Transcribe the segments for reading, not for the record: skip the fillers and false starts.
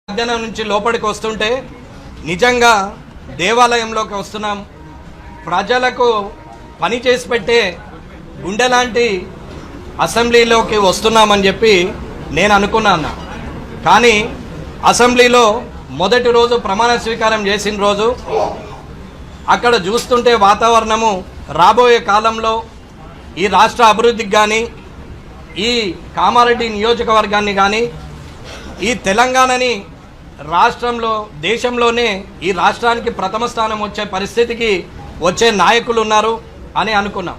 మధ్యాహ్నం నుంచి లోపలికి వస్తుంటే నిజంగా దేవాలయంలోకి వస్తున్నాం. ప్రజలకు పని చేసి పెట్టే గుండెలాంటి అసెంబ్లీలోకి వస్తున్నామని చెప్పి నేను అనుకున్నాను. కానీ అసెంబ్లీలో మొదటి రోజు ప్రమాణ స్వీకారం చేసిన రోజు అక్కడ చూస్తుంటే వాతావరణము రాబోయే కాలంలో ఈ రాష్ట్ర అభివృద్ధికి కానీ ఈ కామారెడ్డి నియోజకవర్గాన్ని కానీ ఈ తెలంగాణని రాష్ట్రంలో దేశంలోనే ఈ రాష్ట్రానికి ప్రథమ స్థానం వచ్చే పరిస్థితికి వచ్చే నాయకులు ఉన్నారు అని అనుకున్నాం.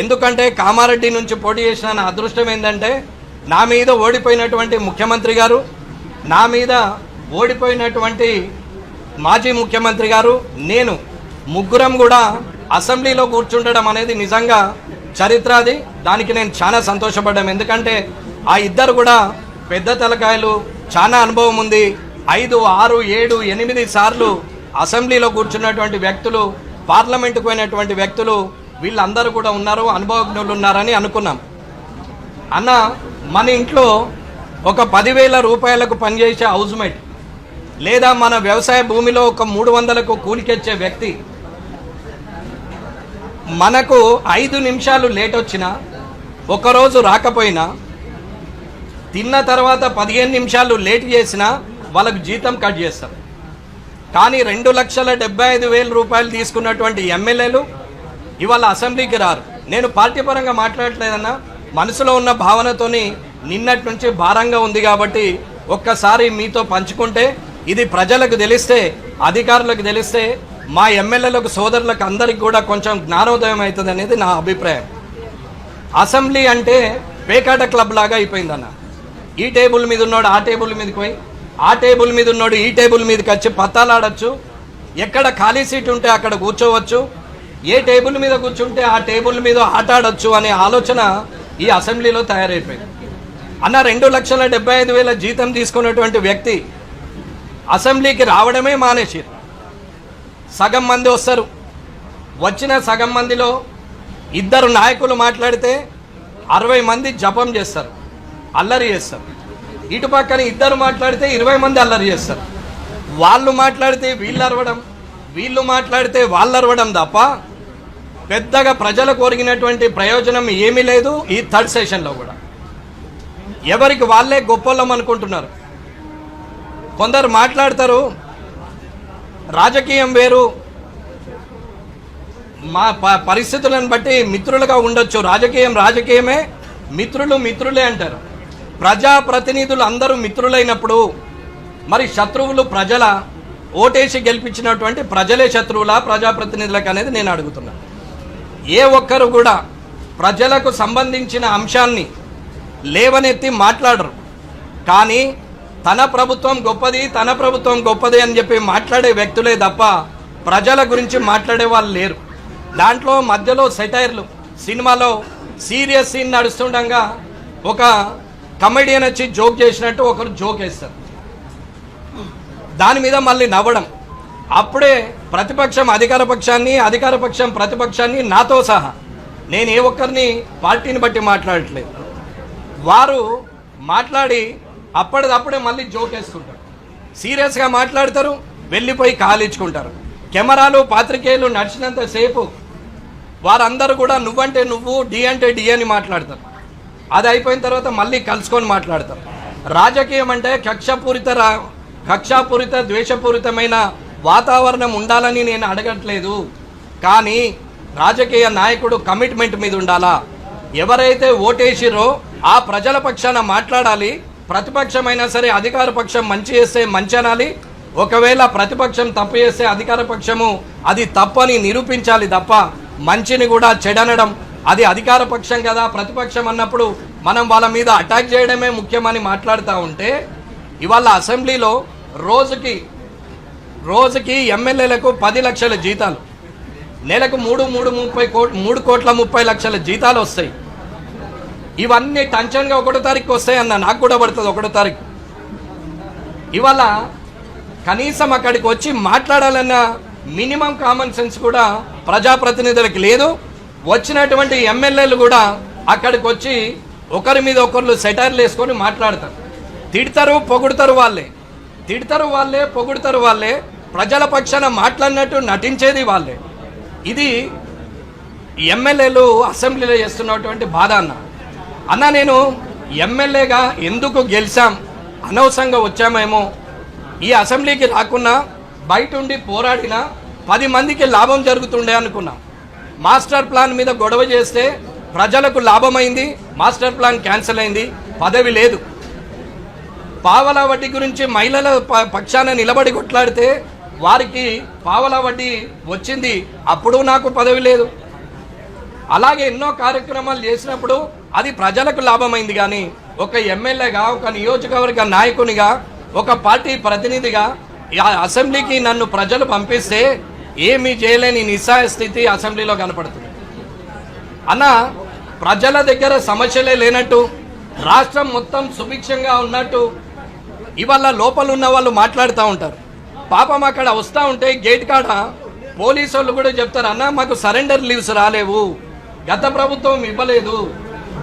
ఎందుకంటే కామారెడ్డి నుంచి పోటీ చేసిన నా అదృష్టం ఏంటంటే నా మీద ఓడిపోయినటువంటి ముఖ్యమంత్రి గారు, నా మీద ఓడిపోయినటువంటి మాజీ ముఖ్యమంత్రి గారు, నేను ముగ్గురం కూడా అసెంబ్లీలో కూర్చుండడం అనేది నిజంగా చరిత్ర. అది దానికి నేను చాలా సంతోషపడ్డాను. ఎందుకంటే ఆ ఇద్దరు కూడా పెద్ద తలకాయలు, చాలా అనుభవం ఉంది. 5, 6, 7, 8 సార్లు అసెంబ్లీలో కూర్చున్నటువంటి వ్యక్తులు, పార్లమెంటుకు పోయినటువంటి వ్యక్తులు, వీళ్ళందరూ కూడా ఉన్నారు, అనుభవజ్ఞులు ఉన్నారని అనుకున్నాం. అన్న, మన ఇంట్లో ఒక 10,000 రూపాయలకు పనిచేసే హౌస్మేట్ లేదా మన వ్యవసాయ భూమిలో ఒక 300కు కూలికెచ్చే వ్యక్తి మనకు 5 నిమిషాలు లేట్ వచ్చినా, ఒకరోజు రాకపోయినా, తిన్న తర్వాత 15 నిమిషాలు లేట్ చేసినా వాళ్ళకు జీతం కట్ చేస్తారు. కానీ 2,75,000 రూపాయలు తీసుకున్నటువంటి ఎమ్మెల్యేలు ఇవాళ అసెంబ్లీకి రారు. నేను పార్టీ పరంగా మాట్లాడట్లేదన్నా, మనసులో ఉన్న భావనతోని నిన్నటి నుంచి భారంగా ఉంది కాబట్టి ఒక్కసారి మీతో పంచుకుంటే ఇది ప్రజలకు తెలిస్తే, అధికారులకు తెలిస్తే, మా ఎమ్మెల్యేలకు, సోదరులకు అందరికి కూడా కొంచెం జ్ఞానోదయం అవుతుంది అనేది నా అభిప్రాయం. అసెంబ్లీ అంటే పేకాట క్లబ్ లాగా అయిపోయిందన్న. ఈ టేబుల్ మీద ఉన్నాడు ఆ టేబుల్ మీదకి పోయి, ఆ టేబుల్ మీద ఉన్నాడు ఈ టేబుల్ మీదకి వచ్చి పత్తాలాడచ్చు, ఎక్కడ ఖాళీ సీట్ ఉంటే అక్కడ కూర్చోవచ్చు, ఏ టేబుల్ మీద కూర్చుంటే ఆ టేబుల్ మీద ఆట ఆడచ్చు అనే ఆలోచన ఈ అసెంబ్లీలో తయారైపోయింది. అన్న, 2,75,000 జీతం తీసుకున్నటువంటి వ్యక్తి అసెంబ్లీకి రావడమే మానేసారు. సగం మంది వస్తారు, వచ్చిన సగం మందిలో 2 నాయకులు మాట్లాడితే 60 మంది జపం చేస్తారు, అల్లరి చేస్తారు. ఇటు పక్కన 2 మాట్లాడితే 20 మంది అల్లరి చేస్తారు. వాళ్ళు మాట్లాడితే వీళ్ళు అరవడం, వీళ్ళు మాట్లాడితే వాళ్ళు అరవడం తప్ప పెద్దగా ప్రజలకు ఒరిగినటువంటి ప్రయోజనం ఏమీ లేదు. ఈ థర్డ్ సెషన్లో కూడా ఎవరికి వాళ్ళే గొప్పలం అనుకుంటున్నారు. కొందరు మాట్లాడతారు, రాజకీయం వేరు, మా పరిస్థితులను బట్టి మిత్రులుగా ఉండొచ్చు, రాజకీయం రాజకీయమే, మిత్రులు మిత్రులే అంటారు. ప్రజాప్రతినిధులు అందరూ మిత్రులైనప్పుడు మరి శత్రువులు ప్రజల ఓటేసి గెలిపించినటువంటి ప్రజలే శత్రువులా ప్రజాప్రతినిధులకు అనేది నేను అడుగుతున్నాను. ఏ ఒక్కరు కూడా ప్రజలకు సంబంధించిన అంశాన్ని లేవనెత్తి మాట్లాడరు. కానీ తన ప్రభుత్వం గొప్పది, తన ప్రభుత్వం గొప్పది అని చెప్పి మాట్లాడే వ్యక్తులే తప్ప ప్రజల గురించి మాట్లాడే వాళ్ళు లేరు. దాంట్లో మధ్యలో సెటైర్లు, సినిమాలో సీరియస్ సీన్ నడుస్తుండగా ఒక కమెడియన్ వచ్చి జోక్ చేసినట్టు ఒకరు జోక్ వేస్తారు, దాని మీద మళ్ళీ నవ్వడం. అప్పుడే ప్రతిపక్షం అధికార పక్షాన్ని, అధికార పక్షం ప్రతిపక్షాన్ని, నాతో సహా నేను ఏ ఒక్కరిని పార్టీని బట్టి మాట్లాడట్లేదు, వారు మాట్లాడి అప్పటిదప్పుడే మళ్ళీ జోక్ వేసుకుంటారు, సీరియస్గా మాట్లాడతారు, వెళ్ళిపోయి కాలించుకుంటారు. కెమెరాలు, పాత్రికేయులు నడిచినంతసేపు వారందరూ కూడా నువ్వంటే నువ్వు, డి అంటే డి అని మాట్లాడతారు. అది అయిపోయిన తర్వాత మళ్ళీ కలుసుకొని మాట్లాడతారు. రాజకీయం అంటే కక్షాపూరిత ద్వేషపూరితమైన వాతావరణం ఉండాలని నేను అడగట్లేదు. కానీ రాజకీయ నాయకుడు కమిట్మెంట్ మీద ఉండాలా. ఎవరైతే ఓటేసిరో ఆ ప్రజల పక్షాన మాట్లాడాలి. ప్రతిపక్షమైనా సరే అధికార పక్షం మంచి చేస్తే మంచి అనాలి, ఒకవేళ ప్రతిపక్షం తప్పు చేస్తే అధికార పక్షము అది తప్పని నిరూపించాలి తప్ప మంచిని కూడా చెడనడం, అది అధికార పక్షం కదా ప్రతిపక్షం అన్నప్పుడు మనం వాళ్ళ మీద అటాక్ చేయడమే ముఖ్యమని మాట్లాడుతూ ఉంటే, ఇవాళ అసెంబ్లీలో రోజుకి ఎమ్మెల్యేలకు 10 లక్షల జీతాలు, నెలకు 3,30,30,30,30,00,000 జీతాలు వస్తాయి. ఇవన్నీ టెన్షన్గా 1వ తారీఖు వస్తాయి అన్న, నాకు కూడా పడుతుంది 1వ తారీఖు. ఇవాళ కనీసం అక్కడికి వచ్చి మాట్లాడాలన్న మినిమం కామన్ సెన్స్ కూడా ప్రజాప్రతినిధులకు లేదు. వచ్చినటువంటి ఎమ్మెల్యేలు కూడా అక్కడికి వచ్చి ఒకరి మీద ఒకరు సెటైర్లు వేసుకొని మాట్లాడతారు, తిడతారు, పొగుడతారు. వాళ్ళే తిడతారు వాళ్ళే, పొగుడతారు వాళ్ళే, ప్రజల పక్షాన మాట్లాడినట్టు నటించేది వాళ్ళే. ఇది ఎమ్మెల్యేలు అసెంబ్లీలో చేస్తున్నటువంటి బాధ అన్న నేను ఎమ్మెల్యేగా ఎందుకు గెలిచాం, అనవసరంగా వచ్చామేమో, ఈ అసెంబ్లీకి రాకున్నా బయట ఉండి పోరాడినా 10 మందికి లాభం జరుగుతుండే అనుకున్నాం. మాస్టర్ ప్లాన్ మీద గొడవ చేస్తే ప్రజలకు లాభమైంది, మాస్టర్ ప్లాన్ క్యాన్సిల్ అయింది, పదవి లేదు. పావలా వడ్డీ గురించి మహిళల పక్షాన నిలబడి కొట్లాడితే వారికి పావలా వడ్డీ వచ్చింది, అప్పుడు నాకు పదవి లేదు. అలాగే ఎన్నో కార్యక్రమాలు చేసినప్పుడు అది ప్రజలకు లాభమైంది. కానీ ఒక ఎమ్మెల్యేగా, ఒక నియోజకవర్గ నాయకునిగా, ఒక పార్టీ ప్రతినిధిగా అసెంబ్లీకి నన్ను ప్రజలు పంపిస్తే ఏమీ చేయలేని నిస్సహాయ స్థితి అసెంబ్లీలో కనపడుతుంది. అన్న ప్రజల దగ్గర సమస్యలే లేనట్టు, రాష్ట్రం మొత్తం సుభిక్షంగా ఉన్నట్టు ఇవాళ లోపల ఉన్న వాళ్ళు మాట్లాడుతూ ఉంటారు. పాపం అక్కడ వస్తూ ఉంటే గేట్ కాడ పోలీసు వాళ్ళు కూడా చెప్తారు, అన్న మాకు సరెండర్ లీవ్స్ రాలేవు, గత ప్రభుత్వం ఇవ్వలేదు,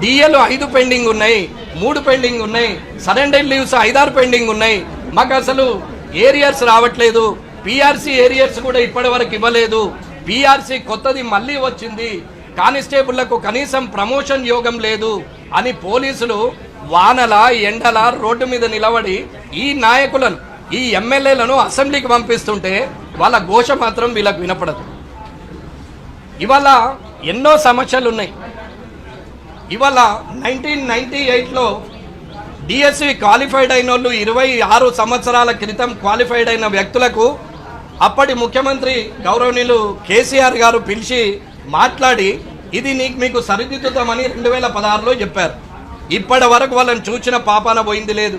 డిఏలు 5 పెండింగ్ ఉన్నాయి, 3 పెండింగ్ ఉన్నాయి, సరెండర్ లీవ్స్ 5-6 పెండింగ్ ఉన్నాయి, మాకు అసలు ఏరియర్స్ రావట్లేదు, పిఆర్సీ ఏరియర్స్ కూడా ఇప్పటి వరకు ఇవ్వలేదు, పిఆర్సీ కొత్తది మళ్ళీ వచ్చింది, కానిస్టేబుళ్లకు కనీసం ప్రమోషన్ యోగం లేదు అని పోలీసులు వానల ఎండల రోడ్డు మీద నిలబడి ఈ నాయకులను, ఈ ఎమ్మెల్యేలను అసెంబ్లీకి పంపిస్తుంటే వాళ్ళ ఘోష మాత్రం వీళ్ళకు వినపడదు. ఇవాళ ఎన్నో సమస్యలు ఉన్నాయి. ఇవాళ 1998లో డిఎస్సి క్వాలిఫైడ్ అయిన వాళ్ళు 26 సంవత్సరాల క్రితం క్వాలిఫైడ్ అయిన వ్యక్తులకు అప్పటి ముఖ్యమంత్రి గౌరవనీయులు కేసీఆర్ గారు పిలిచి మాట్లాడి ఇది మీకు సరిదిద్దుతామని 2016లో చెప్పారు. ఇప్పటి వరకు వాళ్ళని చూచిన పాపాన పోయింది లేదు.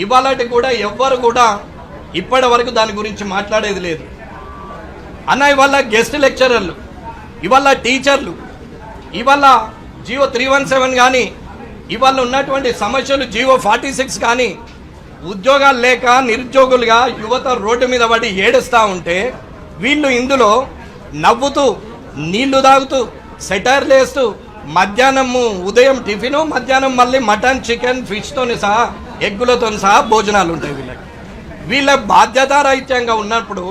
ఇవాళటి కూడా ఎవ్వరు కూడా ఇప్పటి వరకు దాని గురించి మాట్లాడేది లేదు. అన్న ఇవాళ గెస్ట్ లెక్చరర్లు, ఇవాళ టీచర్లు, ఇవాళ జియో 317 కానీ, ఇవాళ ఉన్నటువంటి సమస్యలు జియో 46 కానీ, ఉద్యోగాలు లేక నిరుద్యోగులుగా యువత రోడ్డు మీద పడి ఏడుస్తూ ఉంటే వీళ్ళు ఇందులో నవ్వుతూ, నీళ్లు తాగుతూ, సెటైర్లు వేస్తూ, మధ్యాహ్నము ఉదయం టిఫిను, మధ్యాహ్నం మళ్ళీ మటన్, చికెన్, ఫిష్తోని సహా, ఎగ్గులతో సహా భోజనాలు ఉంటాయి వీళ్ళకి. వీళ్ళ బాధ్యతారాహిత్యంగా ఉన్నప్పుడు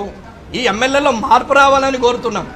ఈ ఎమ్మెల్యేలో మార్పు రావాలని కోరుతున్నాం.